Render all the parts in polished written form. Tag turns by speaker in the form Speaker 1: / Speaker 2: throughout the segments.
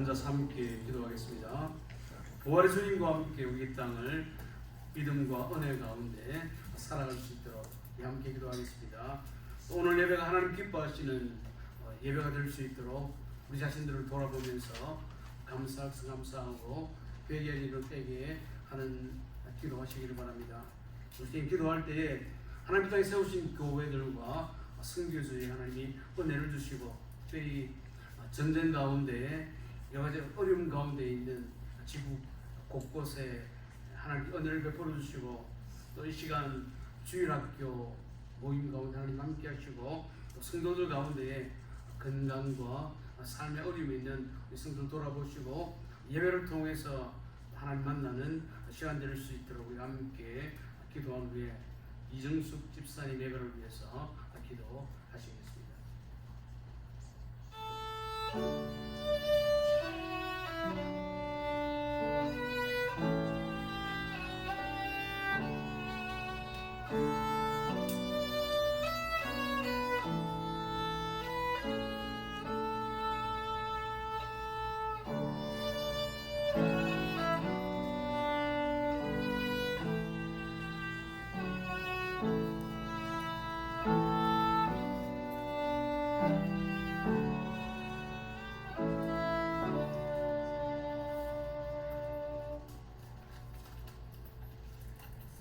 Speaker 1: 앉아서 함께 기도하겠습니다. 부활의 주님과 함께 우리 땅을 믿음과 은혜 가운데 살아갈 수 있도록 함께 기도하겠습니다. 오늘 예배가 하나님 기뻐하시는 예배가 될 수 있도록 우리 자신들을 돌아보면서 감사하고 회개할 일을 회개해 하는 기도하시기를 바랍니다. 우리 기도할 때에 하나님 땅에 세우신 교회들과 선교주의 하나님이 은혜를 주시고 저희 전쟁 가운데 여러 가지 어려움 가운데 있는 지구 곳곳에 하나님 은혜를 베풀어 주시고 또 이 시간 주일학교 모임 가운데 하나님 함께 하시고 또 성도들 가운데 건강과 삶의 어려움이 있는 성도들 돌아보시고 예배를 통해서 하나님 만나는 시간 될 수 있도록 우리 함께 기도한 후에 이정숙 집사님 예배를 위해서 기도하시겠습니다.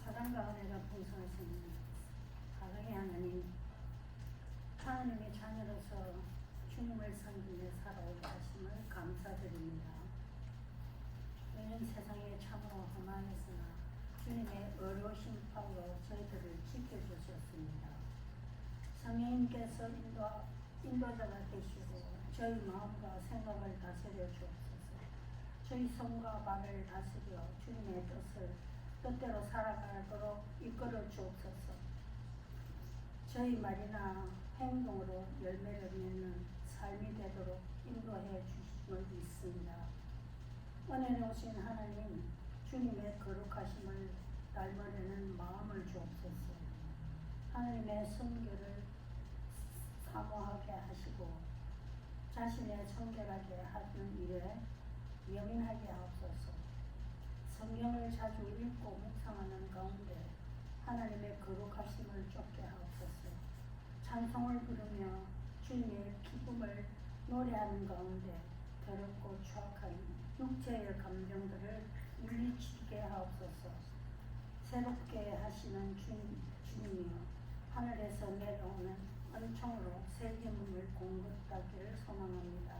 Speaker 2: 사랑과 은혜가 풍성하신 사랑의 하나님, 하나님의 자녀로서 주님을 섬기며 살아오게 하심을 감사드립니다. 이는 세상에 참으로 험하였으나 주님의 어려우신 파로 저희들을 지켜주셨습니다. 성령님께서 인도자가 되시고 저희 마음과 생각을 다스려 주옵소서. 저희 손과 발을 다스려 주님의 뜻대로 살아가도록 이끌어 주옵소서. 저희 말이나 행동으로 열매를 맺는 삶이 되도록 인도해 주심을 믿습니다. 은혜로우신 하나님, 주님의 거룩하심을 닮으려는 마음을 주옵소서. 하나님의 성결을 사모하게 하시고 자신의 정결하게 하는 일에 예민하게 하옵소서. 성경을 자주 읽고 묵상하는 가운데 하나님의 거룩하심을 쫓게 하옵소서. 찬송을 부르며 주님의 기쁨을 노래하는 가운데 더럽고 추악한 육체의 감정들을 물리치게 하옵소서. 새롭게 하시는 주님이여, 하늘에서 내려오는 은총으로 새 기쁨을 공급하기를 소망합니다.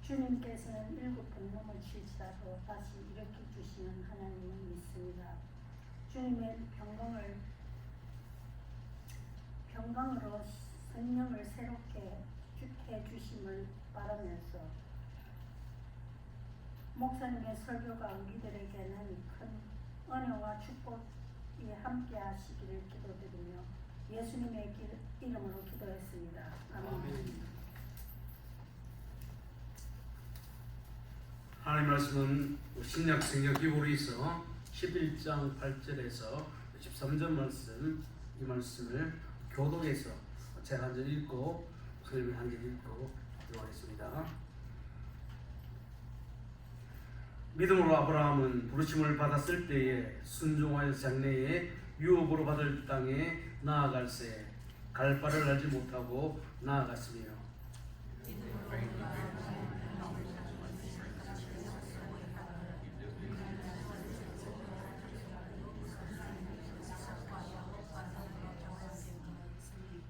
Speaker 2: 주님께서는 일곱번 넘어질지라도 다시 일으켜 주시는 하나님을 믿습니다. 주님의 평강으로 성령을 새롭게 해 주심을 바라면서 목사님의 설교가 우리들에게는 큰 은혜와 축복이 함께 하시기를 기도드리며 예수님의 이름으로 기도했습니다. 아멘.
Speaker 1: 하나님 말씀은 신약 성경 히브리서 11장 8절에서 13절 말씀, 이 말씀을 교독해서 제가 한 절 읽고 선생님이 한 절 읽고 들어가겠습니다. 믿음으로 아브라함은 부르심을 받았을 때에 순종하여 장래에 유업으로 받을 땅에 나아갈새 갈 바를 알지 못하고 나아갔으며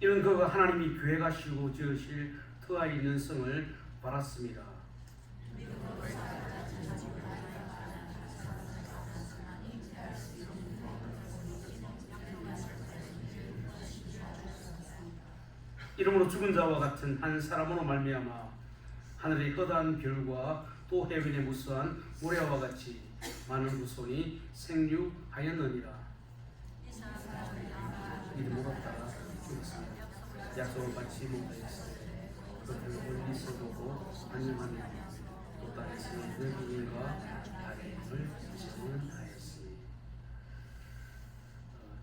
Speaker 1: 이는 그가 하나님이 계획하시고 지으실 터에 있는 성을 바랐습니다. 이러므로 죽은 자와 같은 한 사람으로 말미암아 하늘의 허다한 별과 또 해변의 무수한 모래와 같이 많은 후손이 생육하였느니라. 믿음으로 따라 죽었습니다. 약속을 받지 못하였으되 그것을 멀리서 보고 안녕하며 또 땅에서 외국인과 다림을 증언하였으니.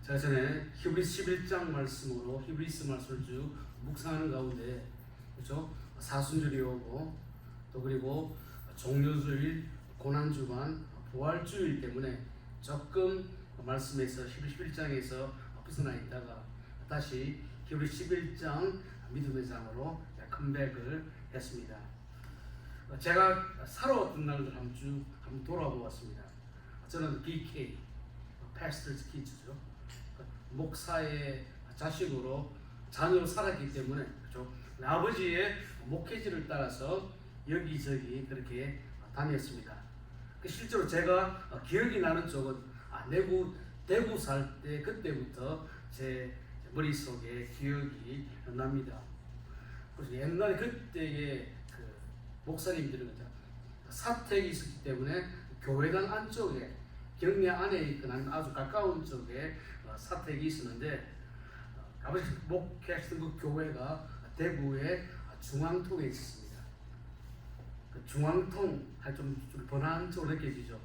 Speaker 1: 제가 전에 히브리서 11장 말씀으로 히브리서 말씀을 쭉 묵상하는 가운데, 그렇죠? 사순절이 오고 또 그리고 종료주일, 고난주간, 부활주일 때문에 조금 말씀에서 11장에서 벗어나 있다가 다시 히브리 11장 믿음의 장으로 컴백을 했습니다. 제가 살아왔던 날들 한번 돌아보았습니다. 저는 BK, Pastor's Kids죠. 목사의 자식으로 자녀로 살았기 때문에 그렇죠? 아버지의 목회지를 따라서 여기저기 그렇게 다녔습니다. 실제로 제가 기억이 나는 쪽은 대구 살 때 그때부터 제 머릿속에 기억이 납니다. 그래서 옛날에 그때의 그 목사님들은 사택이 있었기 때문에 교회당 안쪽에 경내 안에 있거나 아주 가까운 쪽에 사택이 있었는데 아버지 목회하시던 그 교회가 대구의 중앙통에 있었습니다. 그 중앙통 좀 번화한 쪽으로 느껴지죠.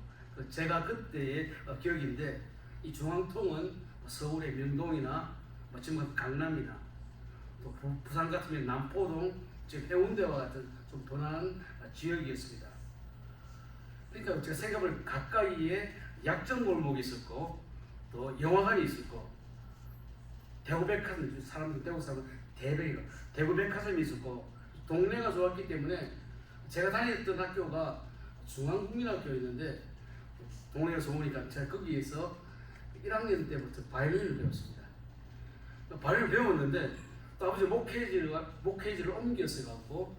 Speaker 1: 제가 그때의 기억인데 이 중앙통은 서울의 명동이나 지금 강남이나 또 부산 같으면 남포동, 즉 해운대와 같은 좀 번화한 지역이었습니다. 그러니까 제가 생각을 가까이에 약정골목이 있었고 또 영화관이 있었고 대구백화점, 사람들 대구 사람은 대구백화점이 있었고 동네가 좋았기 때문에 제가 다녔던 학교가 중앙국민학교였는데 동네가 좋으니까 제가 거기에서 1학년 때부터 바이올린을 배웠습니다. 바이올린을 배웠는데 또 아버지 목회지를 옮겨서 갖고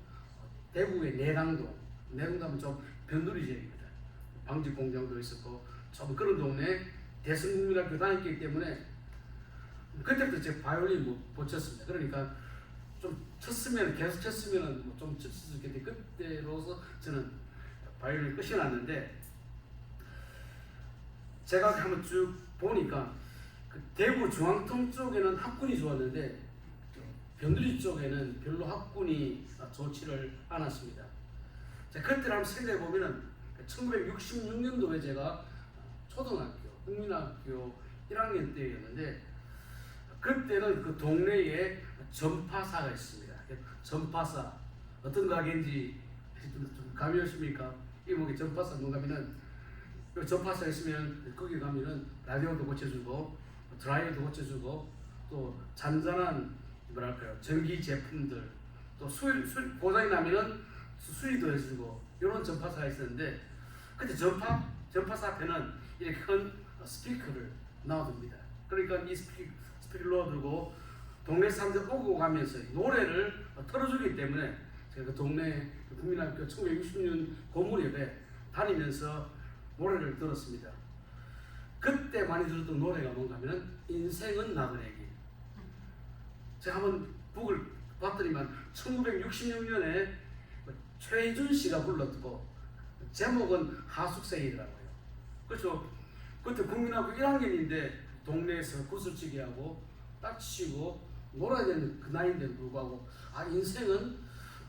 Speaker 1: 대구의 내당동하면 좀 변두리 지역입니다. 방직 공장도 있었고 좀 그런 동네 대승국민학교 다녔기 때문에 그때부터 제가 바이올린 못 쳤습니다. 그러니까 좀 계속 쳤으면 좀 칠 수 있겠는데 그때로서 저는 바이올린을 끝이 났는데 제가 한번 쭉 보니까 그 대구 중앙통 쪽에는 학군이 좋았는데 변두리 쪽에는 별로 학군이 좋지를 않았습니다. 제가 그때를 한번 생각해 보면은 1966년도에 제가 초등학교, 국민학교 1학년 때였는데 그때는 그 동네에 전파사가 있습니다. 전파사 어떤 가게인지 좀 감이 오십니까? 이목에 전파사 뭔가 하면은 전파사 있으면 거기 가면은 라디오도 고쳐주고 드라이어도 고쳐주고 또 잔잔한 전기 제품들 또 수리 고장이 나면은 수리도 해주고 이런 전파사가 있었는데 그때 전파사 앞에는 이렇게 큰 스피커를 놔둡니다. 그러니까 이 스피커를 넣어두고 동네 사람들 오고 가면서 노래를 틀어주기 때문에 제가 그 동네 국민학교 1960년 고문 예배 다니면서 노래를 들었습니다. 그때 많이 들었던 노래가 뭔가 하면 인생은 나그네길. 제가 한번 북을 봤더니만 1966년에 최희준 씨가 불렀고 제목은 하숙생이더라고요. 그렇죠. 그때 국민학교 1학년인데 동네에서 구슬치기 하고 딱치고 놀아야 되는 그 나이인데도 불구하고 인생은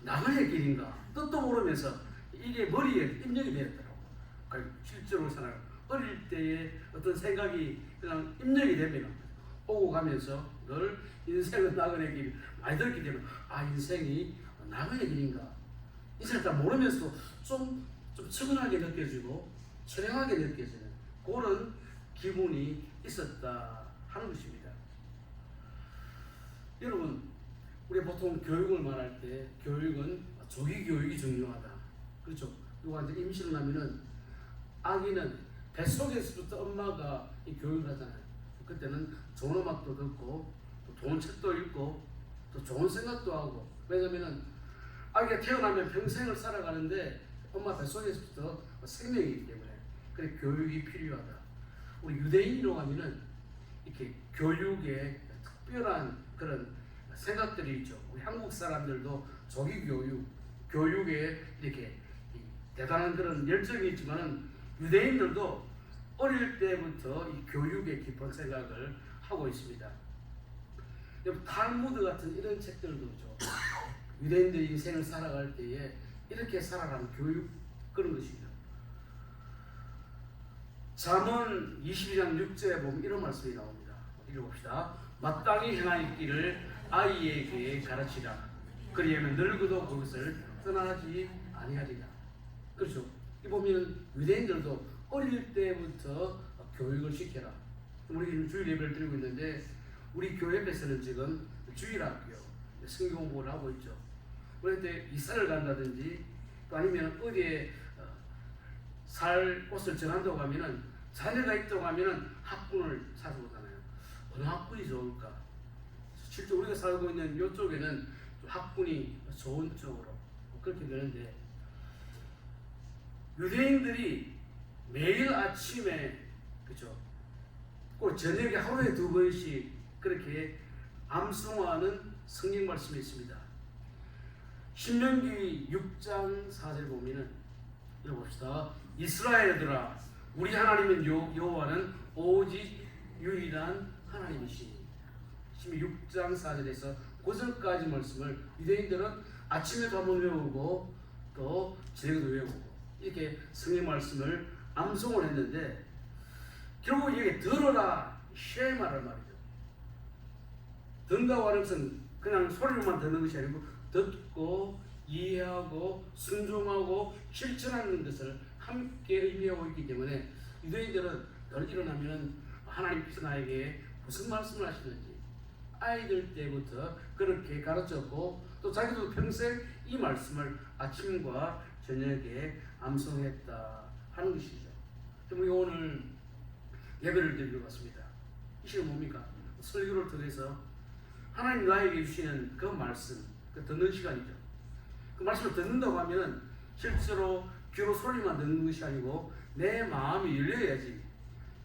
Speaker 1: 나그네 길인가 뜻도 모르면서 이게 머리에 입력이 되었더라고요. 실제로 생각 어릴 때의 어떤 생각이 그냥 입력이 되면 오고 가면서 늘 인생은 나그네 길 많이 들었기 때문에 인생이 나그네 길인가 인생을 다 모르면서도 좀 측은하게 느껴지고 처량하게 느껴지는 그런 기분이 있었다 하는 것입니다. 여러분, 우리 보통 교육을 말할 때 교육은 조기 교육이 중요하다. 그렇죠? 누가 이제 임신을 하면은 아기는 뱃속에서부터 엄마가 이 교육을 하잖아요. 그때는 좋은 음악도 듣고 또 좋은 책도 읽고 또 좋은 생각도 하고 왜냐면은 아기가 태어나면 평생을 살아가는데 엄마 뱃속에서부터 생명이기 때문에 그래 교육이 필요하다. 우리 유대인이라고 하면은 이렇게 교육에 특별한 그런 생각들이 있죠. 우리 한국 사람들도 조기 교육에 이렇게 대단한 그런 열정이 있지만은 유대인들도 어릴 때부터 이 교육에 깊은 생각을 하고 있습니다. 탈무드 같은 이런 책들도 있죠. 유대인들의 인생을 살아갈 때에 이렇게 살아가는 교육 그런 것입니다. 잠언 22장 6절에 보면 이런 말씀이 나옵니다. 읽어봅시다. 마땅히 행할 길을 아이에게 가르치라. 그리하면 늙어도 그것을 떠나지 아니하리라. 그렇죠. 이 보면 유대인들도 어릴 때부터 교육을 시켜라. 우리 주일 예배를 드리고 있는데 우리 교회 옆에서는 지금 주일학교 성경 공부를 하고 있죠. 그럴 때 이사를 간다든지 또 아니면 어디에 살 곳을 정한다고 하면은 자녀가 있다고 하면은 학군을 찾아보잖아요. 어느 학군이 좋을까? 실제 우리가 살고 있는 이쪽에는 학군이 좋은 쪽으로 그렇게 되는데 유대인들이 매일 아침에 그죠? 꼭 저녁에 하루에 2번씩 그렇게 암송하는 성경 말씀이 있습니다. 신명기 6장 4절 보면은 읽어봅시다. 이스라엘들아 우리 하나님은 여호와는 오직 유일한 하나님이시니. 6장 4절에서 9절까지 말씀을 유대인들은 아침에도 한번 외우고 또 저녁에도 외우고 이렇게 성경 말씀을 암송을 했는데 결국 이게 들어라 쉐마란 말이죠. 듣는다고 하는 것은 그냥 소리로만 듣는 것이 아니고 듣고 이해하고 순종하고 실천하는 것을 함께 의미하고 있기 때문에 유대인들은 늘 일어나면 하나님께서 나에게 무슨 말씀을 하시는지 아이들 때부터 그렇게 가르쳤고 또 자기도 평생 이 말씀을 아침과 저녁에 암송했다 하는 것이죠. 우리 오늘 예배를 드리러 왔습니다. 이 시간 뭡니까? 설교를 통해서 하나님 나에게 주시는 그 말씀, 그 듣는 시간이죠. 그 말씀을 듣는다고 하면 실제로 귀로 소리만 듣는 것이 아니고 내 마음이 열려야지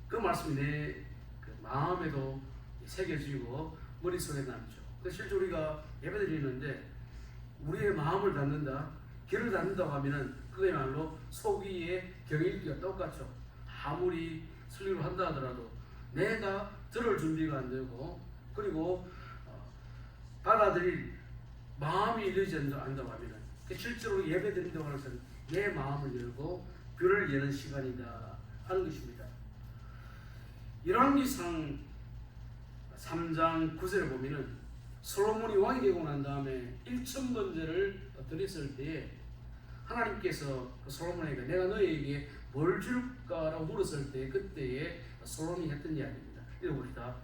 Speaker 1: 그 말씀이 내 그 마음에도 새겨지고 머릿속에 남죠. 실제 우리가 예배드리는데 우리의 마음을 닫는다, 귀를 닫는다고 하면은 그야말로 속이의 경읽기가 똑같죠. 아무리 설교를 한다 하더라도 내가 들을 준비가 안 되고 그리고 받아들일 마음이 이르지 않는다고 하면은 실제로 예배드린다고 하는 것은 내 마음을 열고 귀를 여는 시간이다 하는 것입니다. 열왕기상 3장 9절에 보면은 솔로몬이 왕이 되고 난 다음에 1000번제를 드렸을 때에 하나님께서 솔로몬에게 내가 너에게 뭘 줄까라고 물었을 때 그때에 솔로몬이 했던 이야기입니다. 읽어봅시다.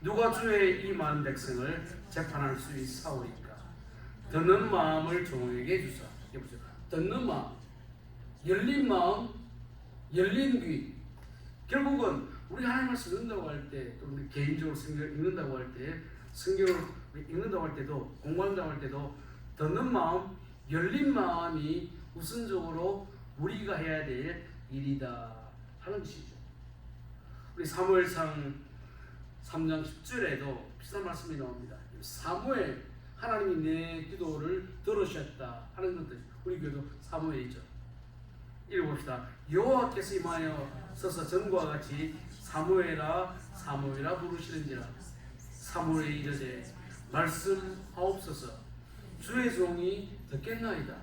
Speaker 1: 누가 주의 이 많은 백성을 재판할 수 있사오리까? 듣는 마음을 종에게 주사. 듣는 마음, 열린 마음, 열린 귀. 결국은 우리 하나님 말씀 읽는다고 할 때, 또 우리 개인적으로 성경을 읽는다고 할 때, 성경을 읽는다고 할 때도, 공부한다고 할 때도 듣는 마음, 열린 마음이 우선적으로 우리가 해야 될 일이다 하는 것이죠. 우리 사무엘상 3장 10절에도 비슷한 말씀이 나옵니다. 사무엘, 하나님이 내 기도를 들으셨다 하는 것들, 우리 교회도 사무엘이죠. 읽어봅시다. 여호와께서 임하여 서서 전과 같이 사무엘아 사무엘아 부르시는지라. 사무엘이 이르되 말씀하옵소서 주의 종이 듣겠나이다.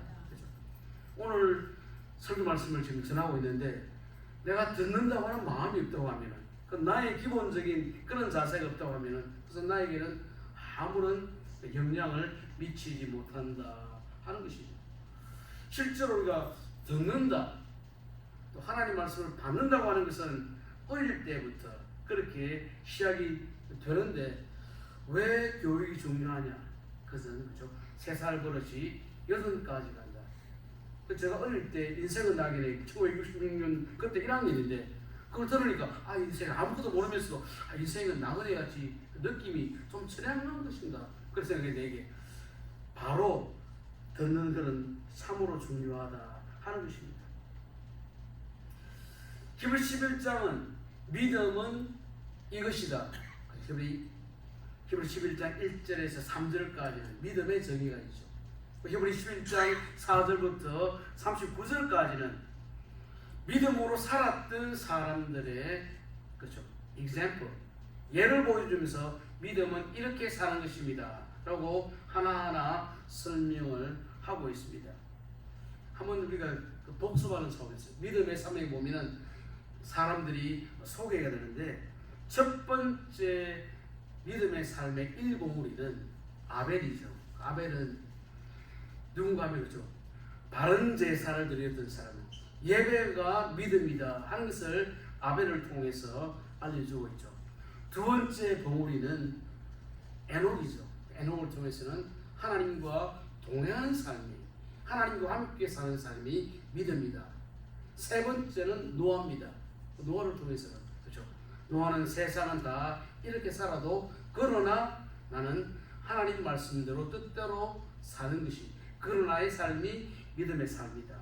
Speaker 1: 오늘 설교 말씀을 지금 전하고 있는데 내가 듣는다고 하는 마음이 없다고 하면은 그 나의 기본적인 그런 자세가 없다고 하면은 그래서 나에게는 아무런 영향을 미치지 못한다 하는 것이죠. 실제로 우리가 듣는다 또 하나님 말씀을 받는다고 하는 것은 어릴 때부터 그렇게 시작이 되는데 왜 교육이 중요하냐? 그것은 그죠? 3살 버릇이 8까지 간다. 제가 어릴 때 인생은 낙이네 1966년 그때 1학년인데 그걸 들으니까 인생 아무것도 모르면서도 인생은 나그네 같이 느낌이 좀 처량한 것인가 그런 생각이 내게 바로 듣는 것은 참으로 중요하다 하는 것입니다. 히브리 11장은 믿음은 이것이다. 히브리 11장 1절에서 3절까지는 믿음의 정의가 있죠. 히브리 11장 4절부터 39절까지는 믿음으로 살았던 사람들의 그렇죠. example, 예를 보여주면서 믿음은 이렇게 사는 것입니다 라고 하나하나 설명을 하고 있습니다. 한번 우리가 복습하는 차원에서 믿음의 삶에 보면은 사람들이 소개가 되는데 첫 번째 믿음의 삶의 1봉우리는 아벨이죠. 아벨은 누군가 하면 그렇죠. 바른 제사를 드렸던 사람은 예배가 믿음이다 하는 것을 아벨을 통해서 알려주고 있죠. 두 번째 봉우리는 에녹이죠. 에녹을 통해서는 하나님과 동행하는 삶이, 하나님과 함께 사는 삶이 믿음이다. 세 번째는 노아입니다. 노아를 통해서는, 그렇죠. 노아는 세상은 다 이렇게 살아도 그러나 나는 하나님 말씀대로 뜻대로 사는 것이, 그러나의 삶이 믿음의 삶이다.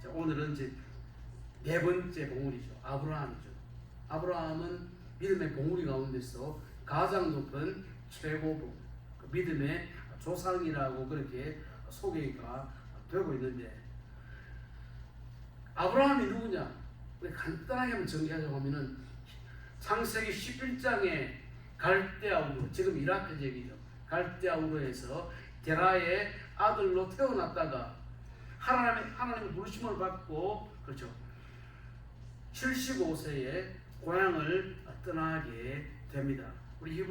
Speaker 1: 자, 오늘은 이제 네 번째 봉우리죠. 아브라함이죠. 아브라함은 믿음의 봉우리 가운데서 가장 높은 최고봉, 그 믿음의 조상이라고 그렇게 소개가 되고 있는데, 아브라함이 누구냐? 우리 간단하게 한번 정리하자고 하면은 창세기 11장에 갈대아우르, 지금 이라크 지역이죠. 갈대아우르에서 데라의 아들로 태어났다가 하나님의 부르심을 받고, 그렇죠, 75세에 고향을 떠나게 됩니다. 우리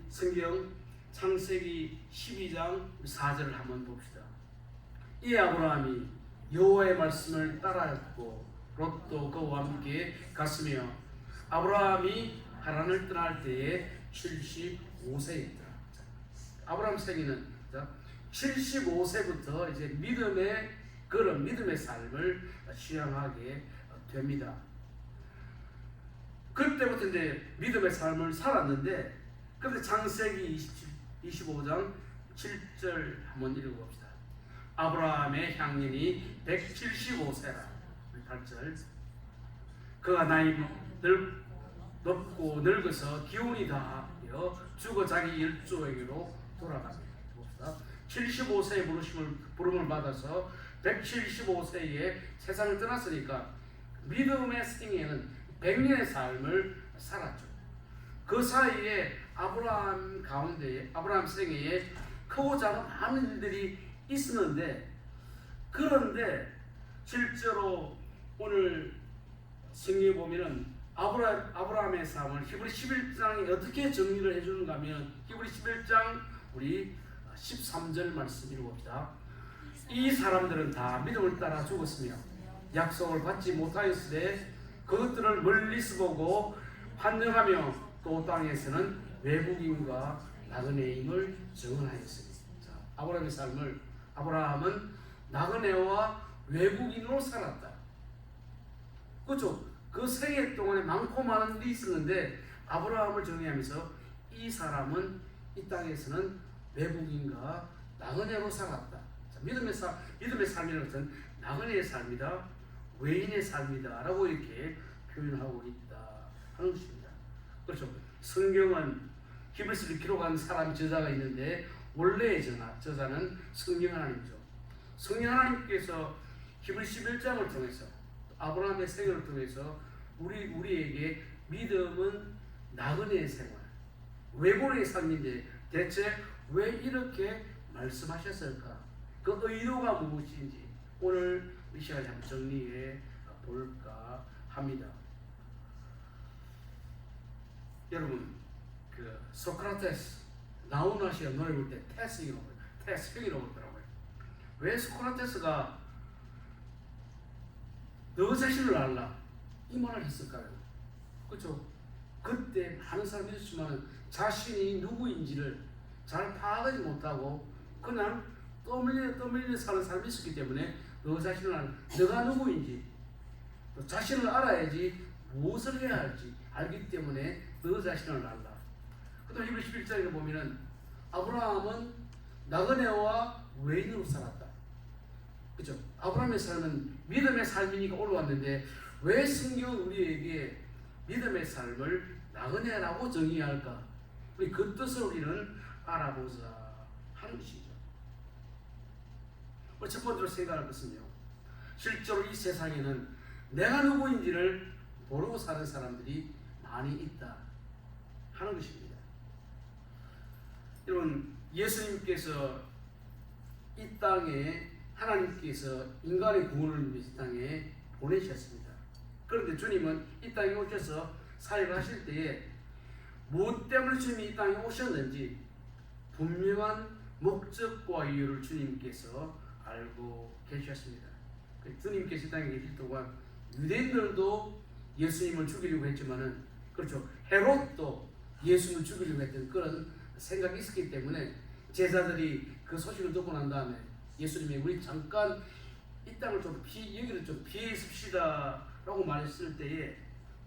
Speaker 1: 성경 창세기 12장 4절을 한번 봅시다. 이 아브라함이 여호와의 말씀을 따라했고 롯도 그와 함께 갔으며 아브라함이 하란을 떠날 때에 75세였다. 아브라함 생애는 75세부터 이제 믿음의 그런 믿음의 삶을 시행하게 됩니다. 그때부터 이제 믿음의 삶을 살았는데, 그런데 창세기 25장 7절 한번 읽어봅시다. 아브라함의 향년이 175세라. 8절. 그가 나이 높고 늙어서 기운이 다하여 죽어 자기 일조에게로 돌아갑니다. 75세의 부름을 받아서 175세에 세상을 떠났으니까 믿음의 생애는 100년의 삶을 살았죠. 그 사이에 아브라함 가운데, 아브라함 생애에 크고 작은 많은 일들이 있었는데, 그런데 실제로 오늘 성경에 보면은 아브라함의 삶을 히브리 11장에 어떻게 정리를 해주는가 하면, 히브리 11장 우리 13절 말씀 읽어봅시다. 이 사람들은 다 믿음을 따라 죽었으며 약속을 받지 못하였으되 그것들을 멀리서 보고 환영하며 또 땅에서는 외국인과 나그네임을 증언하였습니다. 아브라함의 삶을, 아브라함은 나그네와 외국인으로 살았다. 그렇죠? 그 생애 동안에 많고 많은 일이 있었는데 아브라함을 정의하면서 이 사람은 이 땅에서는 외국인과 나그네로 살았다. 자, 믿음의 삶이라는 것은 나그네의 삶이다, 외인의 삶이다 라고 이렇게 표현하고 있다 하는 것입니다. 그렇죠. 성경은 히브리서를 기록한 사람이 저자가 있는데 원래의 저자는 성령 하나님이죠. 성령 하나님께서 히브리 11장을 통해서 아브라함의 생애를 통해서 우리에게 믿음은 나그네의 생활, 외골의 삶인데 대체 왜 이렇게 말씀하셨을까? 그 의도가 무엇인지 오늘 이 시간에 한번 정리해 볼까 합니다. 여러분, 그 소크라테스 나우나시가 노래 부를 때 테스형이라고 했더라고요. 왜 소크라테스가 너 자신을 알라 이 말을 했을까요? 그렇죠? 그때 많은 사람이 있었지만 자신이 누구인지를 잘 파악하지 못하고 그냥 떠밀려 사는 사람이 있었기 때문에 너 자신을 알라, 너가 누구인지 또 자신을 알아야지 무엇을 해야 할지 알기 때문에 너 자신을 알라. 그다음 히브리 11장에 보면은 아브라함은 나그네와 외인으로 살았다. 그렇죠? 아브라함의 삶은 믿음의 삶이니까 올라왔는데 왜 성경은 우리에게 믿음의 삶을 나그네라고 정의할까? 우리 그 뜻을 우리는 알아보자 하는 것이죠. 첫 번째로 생각할 것은요, 실제로 이 세상에는 내가 누구인지를 모르고 사는 사람들이 많이 있다 하는 것입니다. 여러분, 예수님께서 이 땅에 하나님께서 인간의 구원을 위해서 땅에 보내셨습니다. 그런데 주님은 이 땅에 오셔서 사역을 하실 때에 무엇 때문에 주님이 이 땅에 오셨는지 분명한 목적과 이유를 주님께서 알고 계셨습니다. 주님께서 이 땅에 계실 동안 유대인들도 예수님을 죽이려고 했지만은 그렇죠. 헤롯도 예수님을 죽이려고 했던 그런 생각이 있었기 때문에 제자들이 그 소식을 듣고 난 다음에 예수님이 우리 잠깐 이 땅을 여기를 좀 피해 있읍시다라고 말했을 때에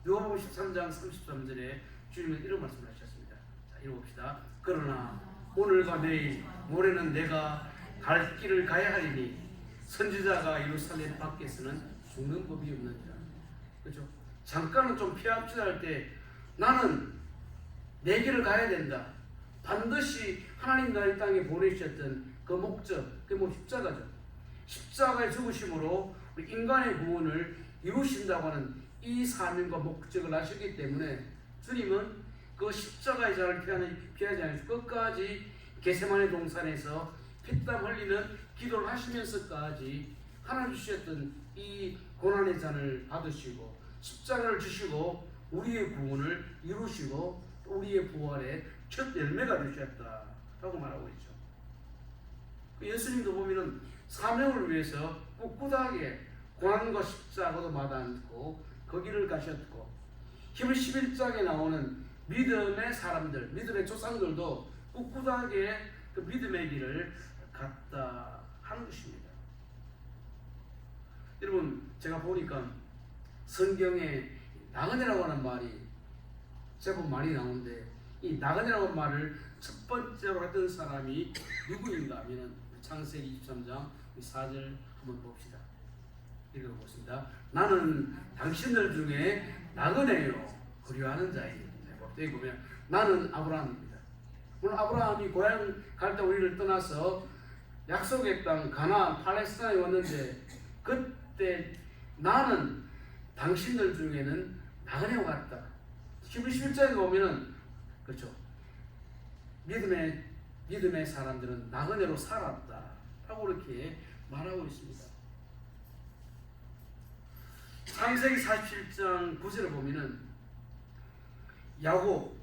Speaker 1: 누가복음 13장 33절에 주님은 이런 말씀을 하셨습니다. 자, 읽어봅시다. 그러나 오늘과 내일 모레는 내가 갈 길을 가야 하리니 선지자가 예루살렘 밖에서는 죽는 법이 없느니라. 그렇죠? 잠깐은 좀 피합시다 할 때 나는 내 길을 가야 된다. 반드시 하나님 나의 땅에 보내주셨던 그 목적, 그게 십자가죠. 십자가의 죽으심으로 우리 인간의 구원을 이루신다고 하는 이 사명과 목적을 아셨기 때문에 주님은 그 십자가의 자를 피하지 않으시고 끝까지 겟세마네 동산에서 피땀 흘리는 기도를 하시면서까지 하나님 주셨던 이 고난의 잔을 받으시고 십자가를 주시고 우리의 구원을 이루시고 우리의 부활의 첫 열매가 되셨다라고 말하고 있죠. 예수님도 보면은 사명을 위해서 꿋꿋하게 고난과 십자가도 마다않고 거기를 가셨고 히브리 11장에 나오는 믿음의 사람들, 믿음의 조상들도 꿋꿋하게 그 믿음의 길을 갔다 하는 것입니다. 여러분, 제가 보니까 성경에 나그네라고 하는 말이 제법 많이 나오는데 이 나그네라고 하는 말을 첫 번째로 했던 사람이 누구인가 하면 창세기 23장 4절 한번 봅시다. 읽어보겠습니다. 나는 당신들 중에 나그네요 그리워하는 자이니. 여기 보면 나는 아브라함입니다. 오늘 아브라함이 고향 갈 때 우리를 떠나서 약속의 땅 가나안 팔레스타인에 왔는데 그때 나는 당신들 중에는 나그네와 같다. 히브리 11장에 보면은 그렇죠. 믿음의 사람들은 나그네로 살았다 라고 이렇게 말하고 있습니다. 창세기 47장 9절을 보면은 야곱,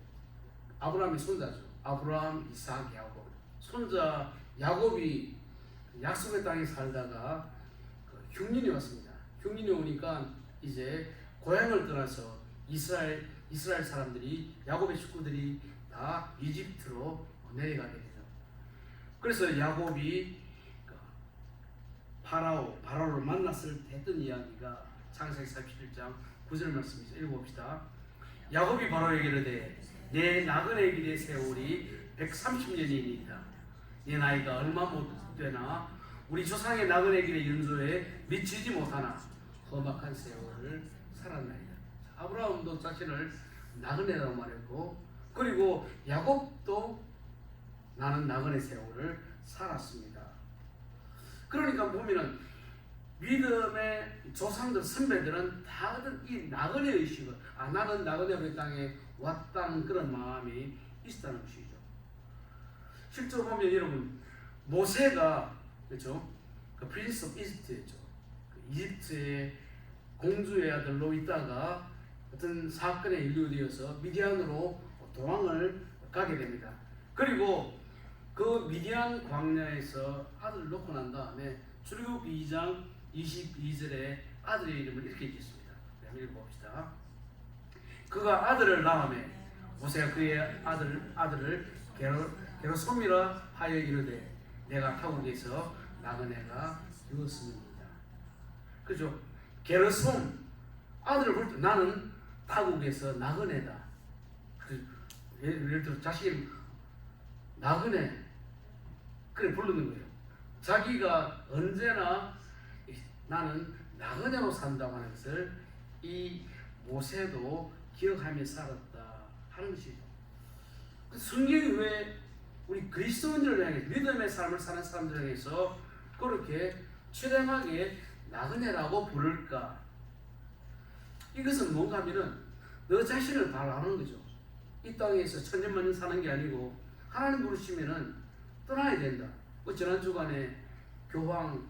Speaker 1: 아브라함의 손자죠. 아브라함, 이삭, 야곱. 손자 야곱이 약속의 땅에 살다가 흉년이 왔습니다. 흉년이 오니까 이제 고향을 떠나서 이스라엘 사람들이 야곱의 식구들이 다 이집트로 내려가게 되죠. 그래서 야곱이 바라오를 만났을 때 했던 이야기가 창세기 47장 9절 말씀이죠. 읽어봅시다. 야곱이 바로에게 이르되 내 나그네 길의 세월이 130년이니이다. 내 나이가 얼마 못 되나 우리 조상의 나그네 길의 연소에 미치지 못하나 험악한 세월을 살았나이다. 아브라함도 자신을 나그네라고 말했고 그리고 야곱도 나는 나그네 세월을 살았습니다. 그러니까 보면은 믿음의 조상들 선배들은 다 이 나그네 의식을 나는 나그네 땅에 왔다는 그런 마음이 있었다는 것이죠. 실제로 보면 여러분 모세가 그렇죠 그 프린스 오브 이집트였죠. 그 이집트의 공주의 아들로 있다가 어떤 사건에 연루되어서 미디안으로 도망을 가게 됩니다. 그리고 그 미디안 광야에서 아들을 놓고 난 다음에 출애굽기 2장 22절에 아들의 이름을 이렇게 짓습니다. 읽어봅시다. 그가 아들을 낳음에 모세가 그의 아들을 게르솜이라 하여 이르되 내가 타국에서 나그네가 되었습니다. 그죠? 게르솜 아들을 볼 때 나는 타국에서 나그네다. 예를 들어 자식이 나그네 그래 부르는 거예요. 자기가 언제나 나는 나그네로 산다고 하는 것을 이 모세도 기억하며 살았다 하는 것이죠. 성경이 왜 우리 그리스도인들을 향해 믿음의 삶을 사는 사람들을 향해서 그렇게 최대하게 나그네라고 부를까? 이것은 뭔가 하면은 너 자신을 바라는 거죠. 이 땅에서 천년만년 사는 게 아니고 하나님 부르시면은 떠나야 된다. 지난 주간에 교황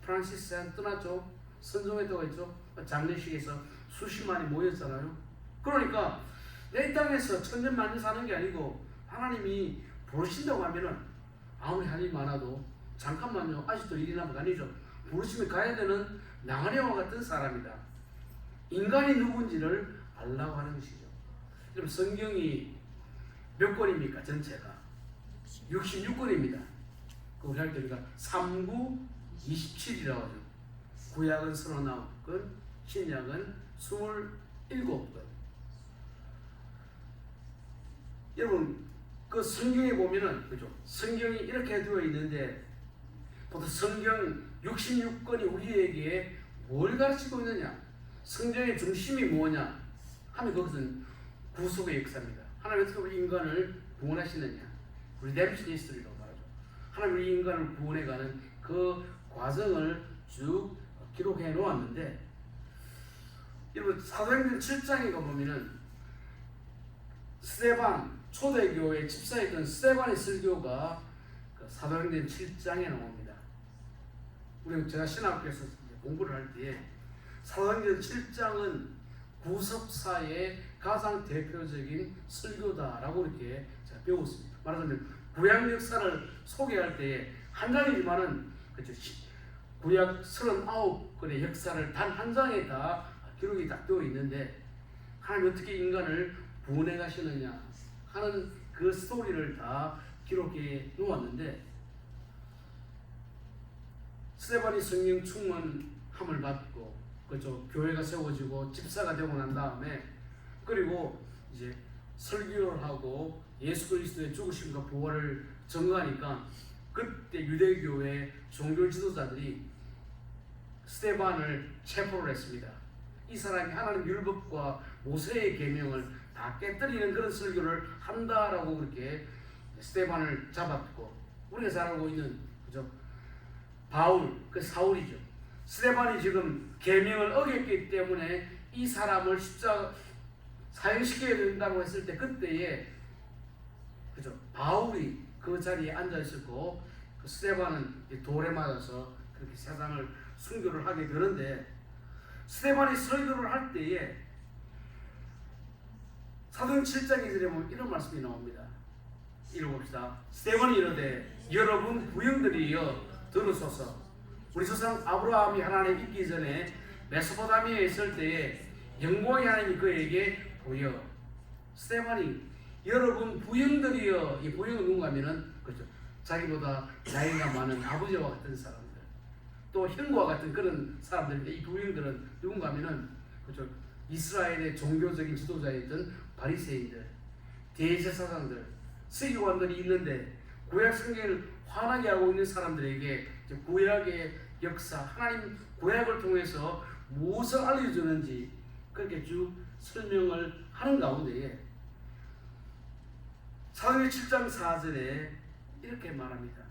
Speaker 1: 프란시스한 떠났죠. 선종했다고 했죠. 장례식에서 수십만이 모였잖아요. 그러니까 내 땅에서 천년만년 사는 게 아니고 하나님이 부르신다고 하면은 아무리 한이 많아도 잠깐만요, 아직도 일이 남은 거 아니죠. 부르심에 가야 되는 나그네와 같은 사람이다. 인간이 누군지를 알라고 하는 것이죠. 여러분, 성경이 몇 권입니까? 전체가 66권입니다. 우리 할 때 우리가 3구 27이라고 하죠. 구약은 39권, 신약은 27권. 여러분, 그 성경에 보면은, 그죠? 성경이 이렇게 되어 있는데, 보통 성경 66권이 우리에게 뭘 가르치고 있느냐? 성경의 중심이 뭐냐? 하면 그것은 구속의 역사입니다. 하나님 어떻게 우리 인간을 구원하시느냐? 리뎀션 히스토리라고 말하죠. 하나님 우리 인간을 구원해가는 그 과정을 쭉 기록해 놓았는데, 여러분, 사도행전 7장에 가보면은 스데반, 초대교회 집사였던 스데반의 설교가 그 사도행전 7장에 나옵니다. 우리 제가 신학교에서 공부를 할 때 사도행전 7장은 구속사의 가장 대표적인 설교다라고 이렇게 제가 배웠습니다. 말하자면 구약 역사를 소개할 때에 한 장이지만은 그렇죠. 구약 39권의 역사를 단 한 장에 다 기록이 딱 되어 있는데, 하나님 어떻게 인간을 구원해 가시느냐 하는 그 스토리를 다 기록해 놓았는데, 스데반이 성령 충만함을 받고 그죠, 교회가 세워지고 집사가 되고 난 다음에, 그리고 이제 설교를 하고 예수 그리스도의 죽으심과 부활을 증거하니까, 그때 유대교회 종교 지도자들이 스데반을 체포를 했습니다. 이 사람이 하나님 율법과 모세의 계명을 다 깨뜨리는 그런 설교를 한다라고 그렇게 스데반을 잡았고, 우리가 잘 알고 있는 그죠, 바울, 그 사울이죠. 스데반이 지금 계명을 어겼기 때문에 이 사람을 십자가 사형시켜야 된다고 했을 때, 그때에 그죠, 바울이 그 자리에 앉아 있었고, 그 스데반은 돌에 맞아서 그렇게 세상을 순교를 하게 되는데, 스데반이 설교를 할 때에 사도행 7장에 보면 이런 말씀이 나옵니다. 읽어봅시다. 스데반이 이르되 여러분 부형들이여 들으소서. 우리 조상 아브라함이 하나님 있기 전에 메소포타미아에 있을 때에 영광의 하나님이 그에게 보여. 스데반이 여러분 부형들이여, 이 부형은 누군가 하면은 그렇죠, 자기보다 나이가 많은 아버지와 같은 사람들, 또 형과 같은 그런 사람들인데, 이 부형들은 누군가 하면은 그렇죠, 이스라엘의 종교적인 지도자였던 바리새인들, 대제사장들, 서기관들이 있는데, 구약 성경을 환하게 하고 있는 사람들에게 구약의 역사, 하나님 구약을 통해서 무엇을 알려주는지 그렇게 쭉 설명을 하는 가운데에 사도행전 7장 4절에 이렇게 말합니다.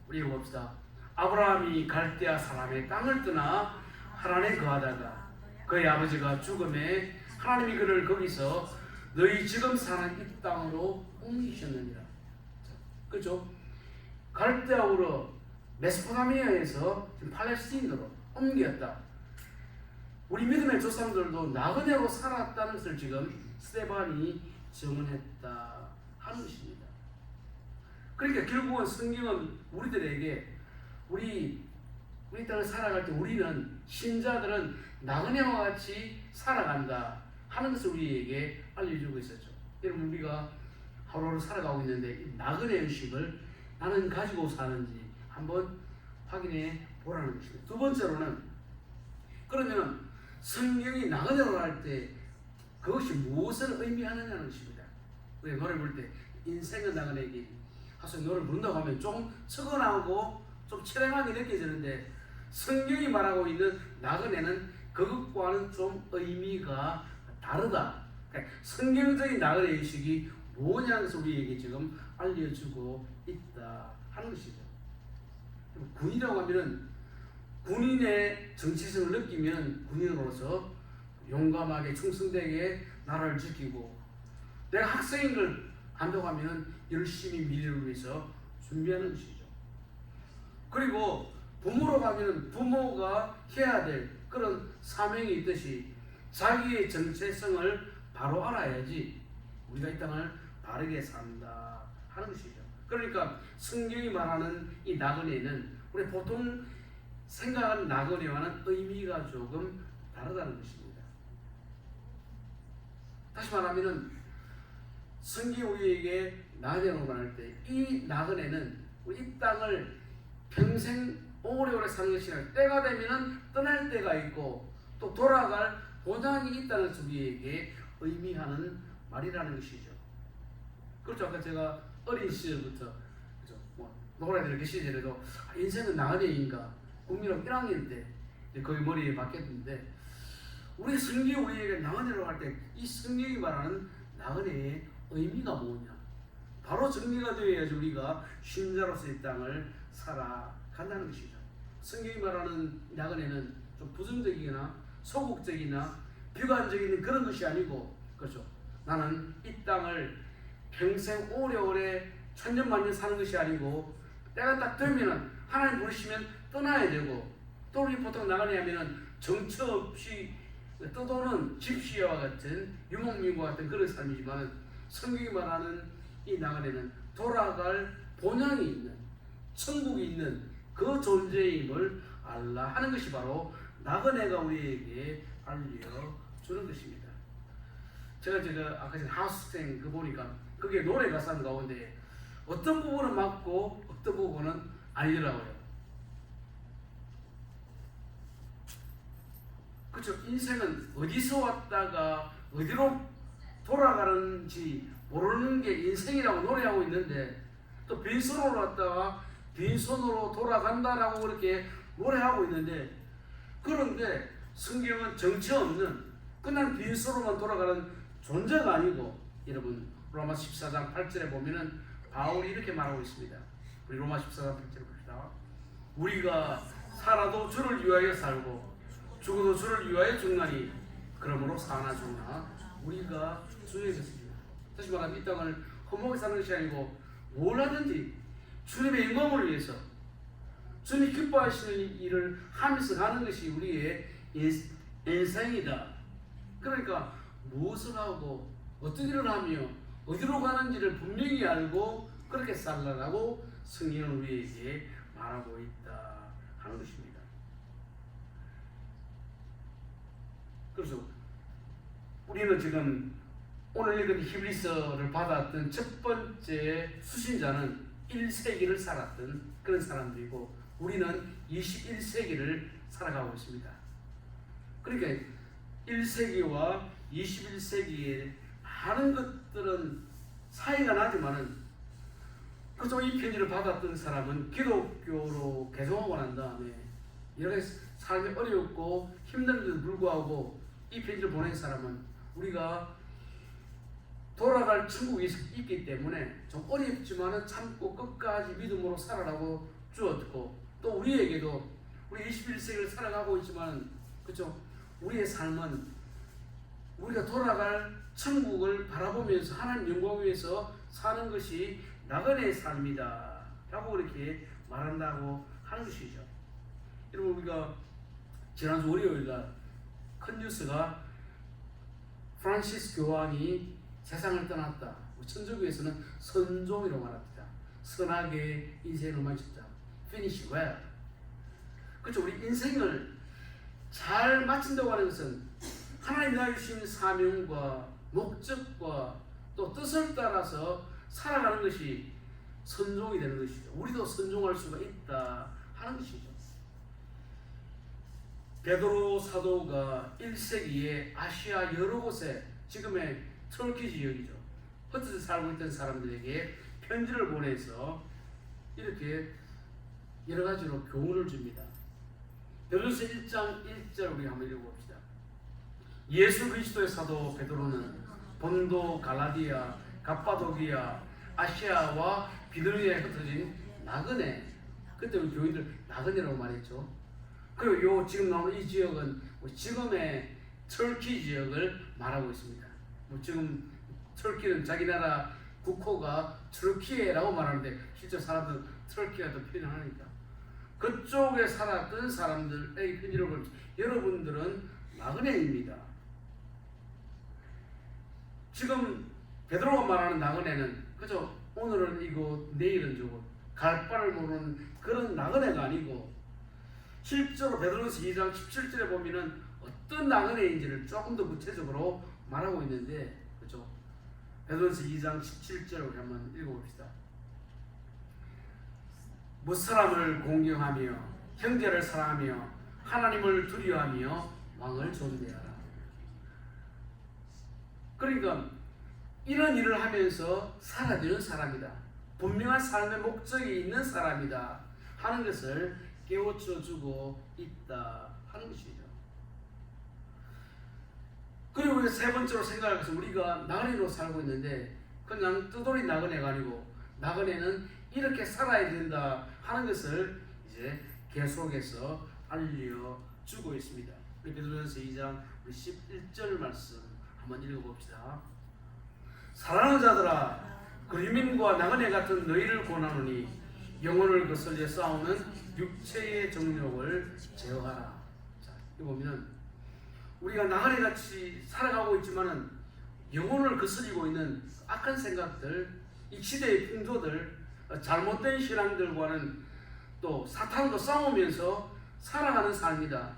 Speaker 1: 우리 읽어봅시다. 아브라함이 갈대아 사람의 땅을 떠나 하란에 거하다가 그의 아버지가 죽음에 하나님이 그를 거기서 너희 지금 사는 이 땅으로 옮기셨느니라. 그죠? 갈대아우로 메소포타미아에서 지금 팔레스틴으로 옮겼다. 우리 믿음의 조상들도 나그네로 살았다는 것을 지금 스데반이 증언했다 하는 것입니다. 그러니까 결국은 성경은 우리들에게 우리 땅을 살아갈 때 우리는, 신자들은 나그네와 같이 살아간다 하는 것을 우리에게 알려주고 있었죠. 여러분, 우리가 하루하루 살아가고 있는데 이 나그네 의식을 나는 가지고 사는지 한번 확인해 보라는 것입니다. 두 번째로는, 그러면 성경이 나그네로 할 때 그것이 무엇을 의미하느냐는 것입니다. 우리 노래 부를 때 인생은 나그네 길 하서 노래 부른다고 하면 좀 척언하고 좀 체량하게 느껴지는데, 성경이 말하고 있는 나그네는 그것과는 좀 의미가 다르다. 그러니까 성경적인 나그네 의식이 뭐냐는 것을 우리에게 지금 알려주고 있다 하는 것이죠. 군이라고 하면은 군인의 정체성을 느끼면 군인으로서 용감하게 충성되게 나라를 지키고, 내가 학생인 걸 안다고 하면 열심히 미래를 위해서 준비하는 것이죠. 그리고 부모로 가면 부모가 해야 될 그런 사명이 있듯이 자기의 정체성을 바로 알아야지 우리가 이 땅을 바르게 산다 하는 것이죠. 그러니까 성경이 말하는 이 나그네는 우리 보통 생각하는 나그네와는 의미가 조금 다르다는 것입니다. 다시 말하면은 성경이 우리에게 나그네로 말할 때 이 나그네는 우리 이 땅을 평생 오래오래 사는 것이 아니라 때가 되면은 떠날 때가 있고 또 돌아갈 보장이 있다는 것을 우리에게 의미하는 말이라는 것이죠. 그렇죠. 아까 제가 어린 시절부터 그죠? 노래들 그 시절에도 인생은 나그네인가 국민학교 1학년 때 거의 머리에 박혔는데 우리 성경이 우리에게 나그네로 할 때 이 성경이 말하는 나그네의 의미가 뭐냐? 바로 정리가 되어야지 우리가 신자로서 이 땅을 살아간다는 것이죠. 성경이 말하는 나그네는 좀 부정적이거나 소극적이나 비관적인 그런 것이 아니고 그렇죠. 나는 이 땅을 평생 오래오래 천년만년 사는 것이 아니고 때가 딱 되면은 하나님 부르시면 떠나야 되고 또 우리 보통 나그네 하면은 정처 없이 떠도는 집시와 같은 유목민과 같은 그런 삶이지만 성경이 말하는 이 나그네는 돌아갈 본향이 있는 천국이 있는 그 존재임을 알라 하는 것이 바로 나그네가 우리에게 알려주는 것입니다. 제가 아까 전에 하우스탱 그 보니까 그게 노래 가사 가운데 어떤 부분은 맞고 어떤 부분은 아니더라고요. 그렇죠. 인생은 어디서 왔다가 어디로 돌아가는지 모르는 게 인생이라고 노래하고 있는데 또 빈손으로 왔다가 빈손으로 돌아간다라고 그렇게 노래하고 있는데 그런데 성경은 정체 없는 그냥 빈손으로만 돌아가는 존재가 아니고 여러분 로마 14장 8절에 보면은 바울이 이렇게 말하고 있습니다. 우리 로마 14장 8절 봅시다. 우리가 살아도 주를 위하여 살고 죽어도 주를 위하여 죽나니 그러므로 사나 죽나 우리가 주의 것입니다. 다시 말하면 이 땅을 허무하게 사는 것이 아니고 뭘 하든지 주님의 영광을 위해서 주님이 기뻐하시는 일을 하면서 가는 것이 우리의 인생이다. 그러니까 무엇을 하고 어떤 일을 하며 어디로 가는지를 분명히 알고 그렇게 살라라고 성경은 우리에게 말하고 있다 하는 것입니다. 그래서 우리는 지금 오늘 읽은 히브리서를 받았던 첫 번째 수신자는 1세기를 살았던 그런 사람들이고 우리는 21세기를 살아가고 있습니다. 그러니까 1세기와 21세기에 많은 것들은 차이가 나지만은 그중 이 편지를 받았던 사람은 기독교로 개종하고 난 다음에 여러 가지 삶이 어렵고 힘든데도 불구하고 이 편지를 보낸 사람은 우리가 돌아갈 천국이 있기 때문에 좀 어렵지만은 참고 끝까지 믿음으로 살아라고 주었고 또 우리에게도 우리 21세기를 살아가고 있지만 그렇죠? 우리의 삶은 우리가 돌아갈 천국을 바라보면서 하나님 영광 위에서 사는 것이 나그네의 삶이다 라고 그렇게 말한다고 하는 것이죠. 여러분 우리가 지난주 월요일날 큰 뉴스가 프란시스 교황이 세상을 떠났다. 천주교에서는 선종이라고 말합니다. 선하게 인생을 마쳤다. Finish well. 그렇죠. 우리 인생을 잘 마친다고 하는 것은 하나님 나에게 주신 사명과 목적과 또 뜻을 따라서 살아가는 것이 선종이 되는 것이죠. 우리도 선종할 수가 있다 하는 것이죠. 베드로 사도가 1세기에 아시아 여러 곳에 지금의 터키 지역이죠. 흩어져 살고 있던 사람들에게 편지를 보내서 이렇게 여러 가지로 교훈을 줍니다. 베드로서 1장 1절 우리 한번 읽어봅시다. 예수 그리스도의 사도 베드로는 본도, 갈라디아, 갑바도기아, 아시아와 비두니아에 흩어진 나그네. 그때 우리 교인들 나그네라고 말했죠. 그리고 요 지금 나오는 이 지역은 지금의 터키 지역을 말하고 있습니다. 지금 터키는 자기 나라 국호가 트르키예라고 말하는데 실제 사람들은 터키가 더 편하니까 그쪽에 살았던 사람들에게 편지를 보내서 여러분들은 나그네입니다. 지금 베드로가 말하는 나그네는 그죠? 오늘은 이곳 내일은 저곳 갈 바를 모르는 그런 나그네가 아니고 실제로 베드로서 2장 17절에 보면은 어떤 나그네인지를 조금 더 구체적으로 말하고 있는데 그렇죠? 베드로서 2장 17절을 한번 읽어봅시다. 무사람을 공경하며 형제를 사랑하며 하나님을 두려워하며 왕을 존대하라. 그러니까 이런 일을 하면서 살아가는 사람이다. 분명한 삶의 목적이 있는 사람이다 하는 것을 깨우쳐 주고 있다 하는 것이죠. 그리고 세 번째로 생각할 것은 우리가 나그네로 살고 있는데 그냥 뜨돌이 나그네가 아니고 나그네는 이렇게 살아야 된다 하는 것을 이제 계속해서 알려주고 있습니다. 우리 베드로전서 2장 11절 말씀 한번 읽어봅시다. 사랑하는 자들아, 그 유민과 나그네 같은 너희를 권하노니 영혼을 거슬려 싸우는 육체의 정욕을 제어하라. 자, 이거 보면은 우리가 나그네 같이 살아가고 있지만은 영혼을 거스리고 있는 악한 생각들, 이 시대의 풍조들, 잘못된 신앙들과는 또 사탄과 싸우면서 살아가는 삶이다.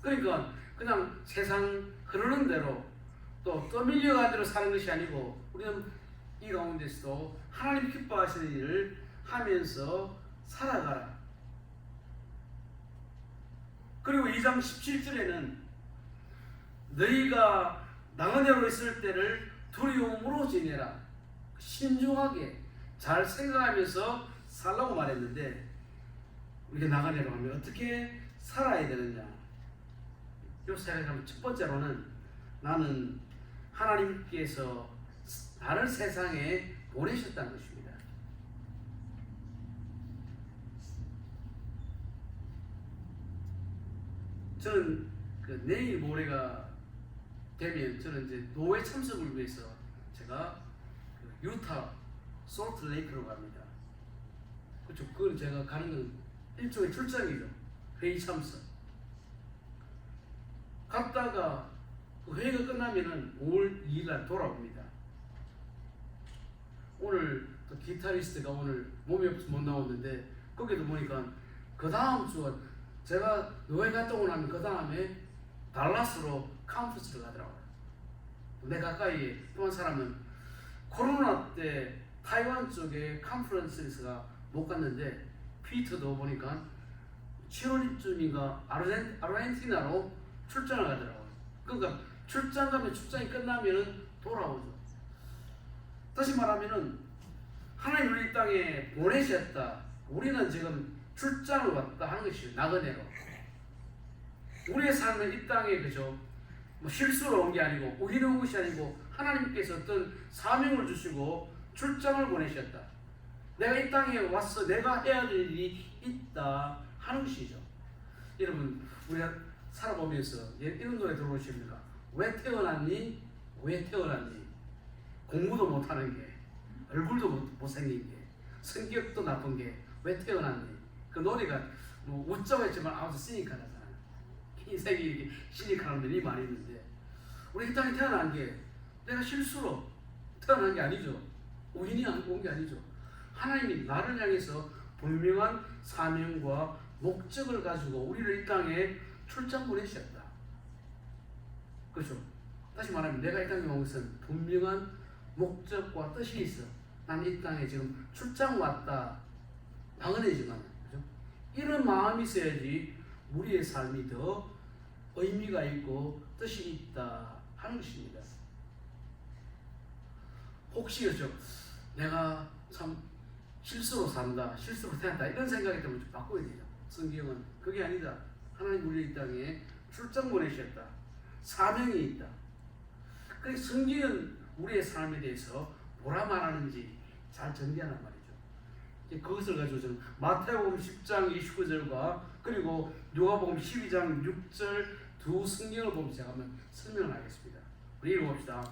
Speaker 1: 그러니까 그냥 세상 흐르는 대로 또 떠밀려가는 대로 사는 것이 아니고 우리는 이 가운데서도 하나님 기뻐하시는 일을 하면서 살아가라. 그리고 2장 17절에는 너희가 나그네로 있을 때를 두려움으로 지내라. 신중하게 잘 생각하면서 살라고 말했는데 우리가 나그네로 하면 어떻게 살아야 되느냐. 이 생각하면 첫 번째로는 나는 하나님께서 나를 세상에 보내셨다는 것입니다. 저는 내일 모레가 되면 저는 이제 노회 참석을 위해서 제가 유타 솔트레이크로 갑니다. 그렇죠. 그건 제가 가는 건 일종의 출장이죠. 회의 참석. 갔다가 그 회의가 끝나면은 5월 2일 날 돌아옵니다. 오늘 또 기타리스트가 오늘 몸이 없어서 못 나오는데 거기도 보니까 그 다음 주가 제가 노예 갔다 오고 나면 그 다음에 달라스로 컨퍼런스를 가더라고요. 내 가까이 또 한 사람은 코로나 때 타이완 쪽에 컨퍼런스가 못 갔는데 피터도 보니까 7월쯤인가 아르헨티나로 출장을 가더라고요. 그러니까 출장 가면 출장이 끝나면은 돌아오죠. 다시 말하면은 하나님 우리 땅에 보내셨다. 우리는 지금 출장을 왔다 하는 것이 나그네로. 우리의 삶은 이 땅에 그죠? 뭐 실수로 온 게 아니고 우연히 온 것이 아니고 하나님께서 어떤 사명을 주시고 출장을 보내셨다. 내가 이 땅에 와서 내가 해야 될 일이 있다 하는 것이죠. 여러분 우리가 살아보면서 이런 노래 들어보십니까? 왜 태어났니? 왜 태어났니? 공부도 못하는 게, 얼굴도 못생긴 게, 성격도 나쁜 게 왜 태어났니? 그 노래가 뭐 웃자고 했지만 아주 시니컬하잖아요. 인생이 이렇게 시니컬한 면이 많이 있는데 우리 이 땅에 태어난 게 내가 실수로 태어난 게 아니죠. 우연히 온 게 아니죠. 하나님이 나를 향해서 분명한 사명과 목적을 가지고 우리를 이 땅에 출장 보내셨다. 그렇죠? 다시 말하면 내가 이 땅에 온 것은 분명한 목적과 뜻이 있어. 나는 이 땅에 지금 출장 왔다. 나그네지만, 그렇죠? 이런 마음이 있어야지 우리의 삶이 더 의미가 있고 뜻이 있다 하는 것입니다. 혹시 그렇죠? 내가 참 실수로 산다, 실수로 태어났다 이런 생각이 들면 좀 바꿔야 돼요. 성경은 그게 아니다. 하나님 우리 이 땅에 출장 보내셨다. 사명이 있다. 그래서 성경은 우리의 삶에 대해서 뭐라 말하는지 잘 정리하는 말이죠. 그것을 가지고 저는 마태복음 10장 29절과 그리고 누가복음 12장 6절 두 성경을 보면 제가 한번 설명을 하겠습니다. 우리 읽어봅시다.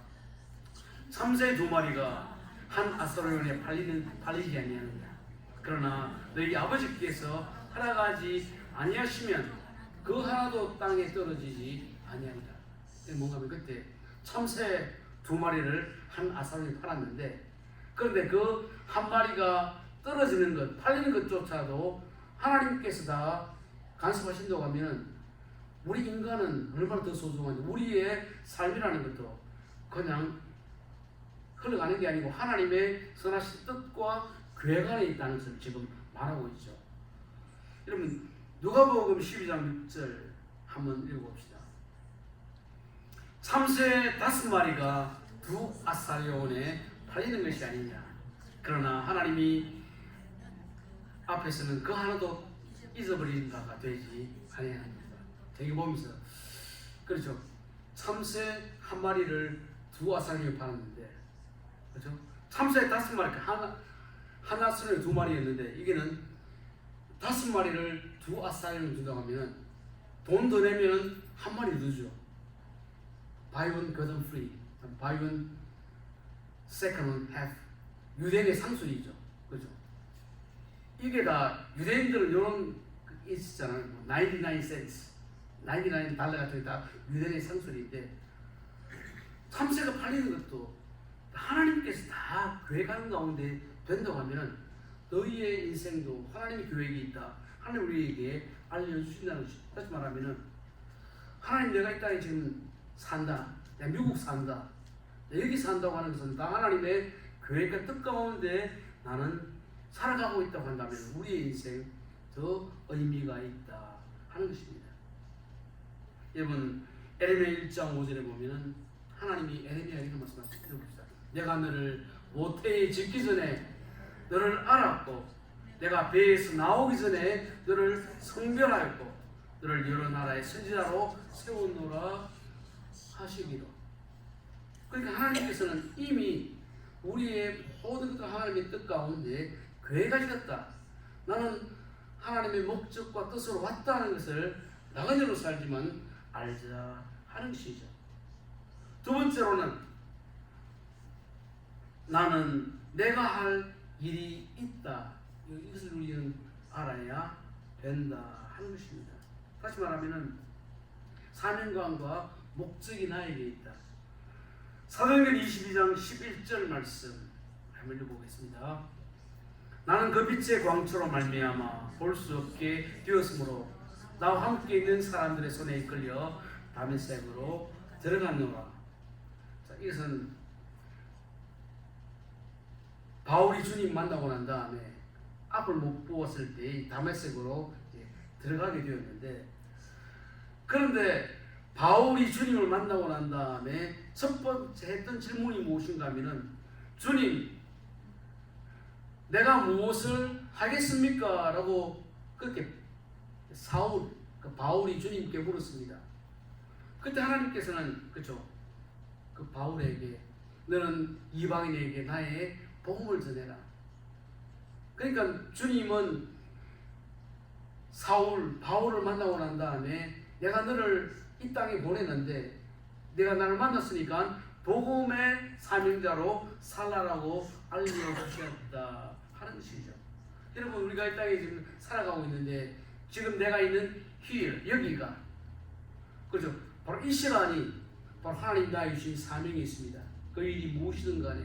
Speaker 1: 참새 두 마리가 한 아사로온에 팔리지 아니하느냐. 그러나 너희 아버지께서 허락하지 아니하시면 그 하나도 땅에 떨어지지 아니하리라. 뭔가 하면 그때 참새 두 마리를 한 아사로온에 팔았는데 그런데 그 한 마리가 떨어지는 것, 팔리는 것조차도 하나님께서 다 간섭하신다고 하면은 우리 인간은 얼마나 더 소중한지, 우리의 삶이라는 것도 그냥 흘러가는 게 아니고 하나님의 선하신 뜻과 계획 안에 있다는 것을 지금 말하고 있죠. 여러분 누가복음 12장 6절 한번 읽어봅시다. 참새 5마리가 두 아사리온에 팔리는 것이 아니냐. 그러나 하나님이 앞에서는 그 하나도 잊어버린 바가 되지 아니합니다. 되게 보면서 그렇죠. 참새 한 마리를 두 아사리에 팔았는데, 그렇죠? 참새 5마리, 한 아사리에 2마리였는데 이게는 5마리를 두 아사리를 준다고 하면 돈 더 내면 한 마리 더 줘. Buy one get one free, buy one second one half. 유대인의 상술이죠, 그렇죠? 이게 다 유대인들은 이런 있잖아요. 99 cents, 99 달러 같은 게 다 유대인의 상술인데 참새가 팔리는 것도 하나님께서 다 계획하는 가운데 된다고 하면 너희의 인생도 하나님의 계획이 있다. 하나님 우리에게 알려주신다는 것이. 다시 말하면 하나님 내가 이 땅에 지금 산다. 내가 미국 산다. 내가 여기 산다고 하는 것은 다 하나님의 계획과 뜻 가운데 나는 살아가고 있다고 한다면 우리의 인생 더 의미가 있다 하는 것입니다. 여러분 에레미야 1장 5절에 보면은 하나님이 에레미야에게 말씀하십니다. 내가 너를 모태에 짓기 전에 너를 알았고 내가 배에서 나오기 전에 너를 성별하였고 너를 여러 나라의 선지자로 세우노라 하시기로. 그러니까 하나님께서는 이미 우리의 모든 것 하나님의 뜻 가운데 계획하셨다. 나는 하나님의 목적과 뜻으로 왔다는 것을 나그네로 살지만 알자 하는 것이죠. 두 번째로는 나는 내가 할 일이 있다. 이것을 우리는 알아야 된다 하는 것입니다. 다시 말하면 사명감과 목적이 나에게 있다. 사도행전 22장 11절 말씀 한번 읽어보겠습니다. 나는 그 빛의 광초로 말미암아 볼 수 없게 되었으므로 나와 함께 있는 사람들의 손에 이끌려 다메섹으로 들어갔노라. 자, 이것은 바울이 주님 만나고 난 다음에 앞을 못 보았을 때 다메섹으로 들어가게 되었는데, 그런데 바울이 주님을 만나고 난 다음에 첫 번째 했던 질문이 무엇인가 하면은 주님 내가 무엇을 하겠습니까? 라고 그렇게 바울이 주님께 물었습니다. 그때 하나님께서는 그렇죠, 그 바울에게 너는 이방인에게 나의 복음을 전해라. 그러니까 주님은 바울을 만나고 난 다음에 내가 너를 이 땅에 보내는데 내가 나를 만났으니까 복음의 사명자로 살라라고 알려주셨다 하는 것이죠. 여러분 우리가 이 땅에 지금 살아가고 있는데 지금 내가 있는 여기가 그렇죠. 바로 이 시간이 바로 하나님 나에게 주신 사명이 있습니다. 그 일이 무엇이든 간에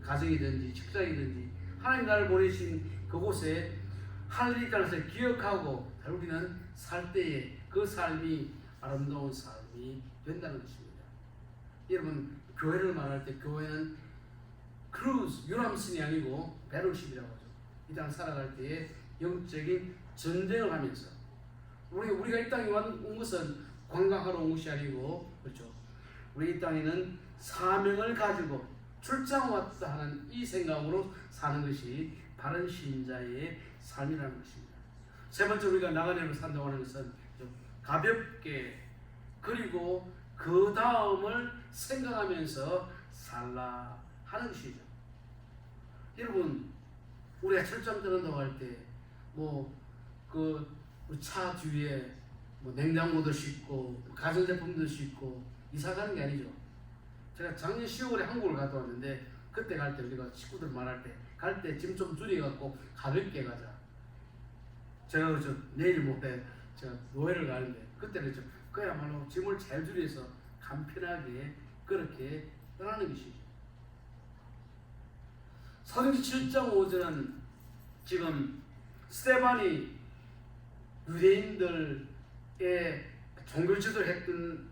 Speaker 1: 가정이든지 직장이든지 하나님 나를 보내신 그곳에 할 일이 있다는 것을 기억하고 우리는 살 때에 그 삶이 아름다운 삶이 된다는 것입니다. 여러분 교회를 말할 때 교회는 유람선이 아니고 배럴십이라고 하죠. 이 땅 살아갈 때에 영적인 전쟁을 하면서 우리가 이 땅에 온 것은 관광하러 온 것이 아니고 그렇죠. 우리 이 땅에는 사명을 가지고 출장 왔다 하는 이 생각으로 사는 것이 바른 신자의 삶이라는 것입니다. 세 번째 우리가 나그네로 산다고 하는 것은 좀 가볍게 그리고 그 다음을 생각하면서 살라 하는 것이죠. 여러분 우리가 출장 떠난다고 할 때 그 차 뒤에 냉장고도 싣고 가전제품도 싣고 이사 가는 게 아니죠. 제가 작년 10월에 한국을 갔다 왔는데 그때 갈 때 우리가 식구들 말할 때 갈 때 짐 좀 줄여갖고 가볍게 가자. 제가 그렇죠. 내일 모레 제가 노회를 가는데 그때는 그야말로 짐을 잘 줄여서 간편하게 그렇게 떠나는 것이죠. 사도행전 7장 5절은 지금 스데반이 유대인들의 종교 지도를 했던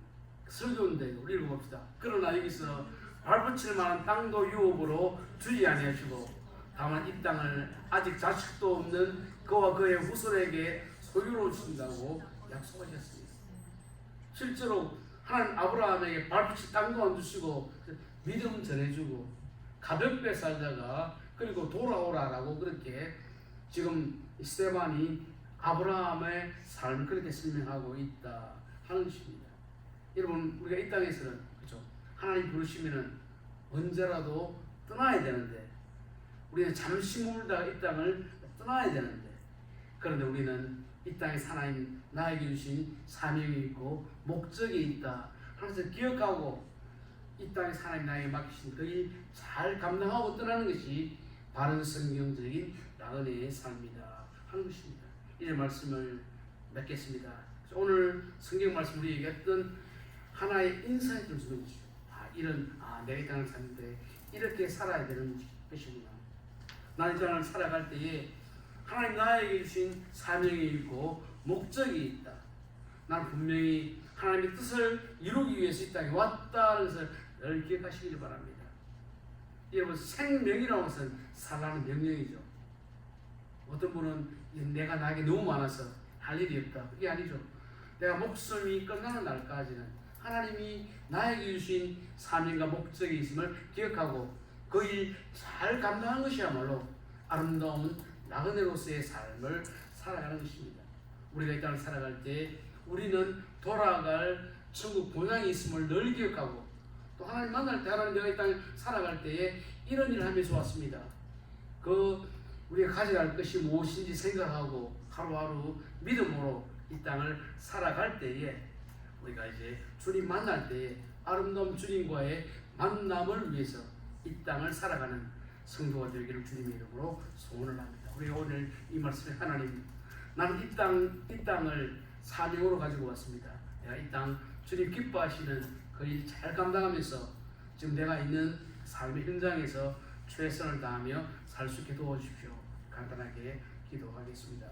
Speaker 1: 설교인데 우리 읽어봅시다. 그러나 여기서 발붙일 만한 땅도 유업으로 주지 아니하시고 다만 이 땅을 아직 자식도 없는 그와 그의 후손에게 소유로 주신다고 약속하셨습니다. 실제로 하나님 아브라함에게 발붙일 땅도 안 주시고 믿음 전해주고 가볍게 살다가 그리고 돌아오라라고 그렇게 지금 스데반이 아브라함의 삶을 그렇게 설명하고 있다 하는 것입니다. 여러분 우리가 이 땅에서는 그렇죠? 하나님 부르시면은 언제라도 떠나야 되는데 우리는 잠시 물다가 이 땅을 떠나야 되는데 그런데 우리는 이 땅에 하나님 나에게 주신 사명이 있고 목적이 있다 하는 것을 기억하고 이 땅에 하나님 나에게 맡기신 그일 잘 감당하고 떠나는 것이 바른 성경적인 나은혜의 삶이다 하는 것입니다. 이제 말씀을 맺겠습니다. 오늘 성경 말씀 우리에게 어떤 하나의 인사이트를 주는 것이죠. 내가 이 땅을 사는데 이렇게 살아야 되는 것이구나. 나는 이 땅을 살아갈 때에 하나님 나에게 주신 사명이 있고 목적이 있다. 나는 분명히 하나님의 뜻을 이루기 위해서 이 땅에 왔다는 것을 늘 기억하시길 바랍니다. 여러분 생명이라는 것은 살라는 명령이죠. 어떤 분은 내가 나에게 너무 많아서 할 일이 없다. 그게 아니죠. 내가 목숨이 끝나는 날까지는 하나님이 나에게 주신 사명과 목적이 있음을 기억하고 그 일 잘 감당하는 것이야말로 아름다운 나그네로서의 삶을 살아가는 것입니다. 우리가 이 땅을 살아갈 때 우리는 돌아갈 천국 본향이 있음을 늘 기억하고 또 하나님 만날 때 하나님 내가 이 땅을 살아갈 때에 이런 일을 하면서 왔습니다. 우리가 가져갈 것이 무엇인지 생각하고 하루하루 믿음으로 이 땅을 살아갈 때에 우리가 이제 주님 만날 때에 아름다운 주님과의 만남을 위해서 이 땅을 살아가는 성도가 되기를 주님의 이름으로 소원을 합니다. 우리가 오늘 이 말씀에 하나님 나는 이 땅을 사명으로 가지고 왔습니다. 내가 이 땅 주님 기뻐하시는 그 일 잘 감당하면서 지금 내가 있는 삶의 현장에서 최선을 다하며 살 수 있게 도와주십시오. 간단하게 기도하겠습니다.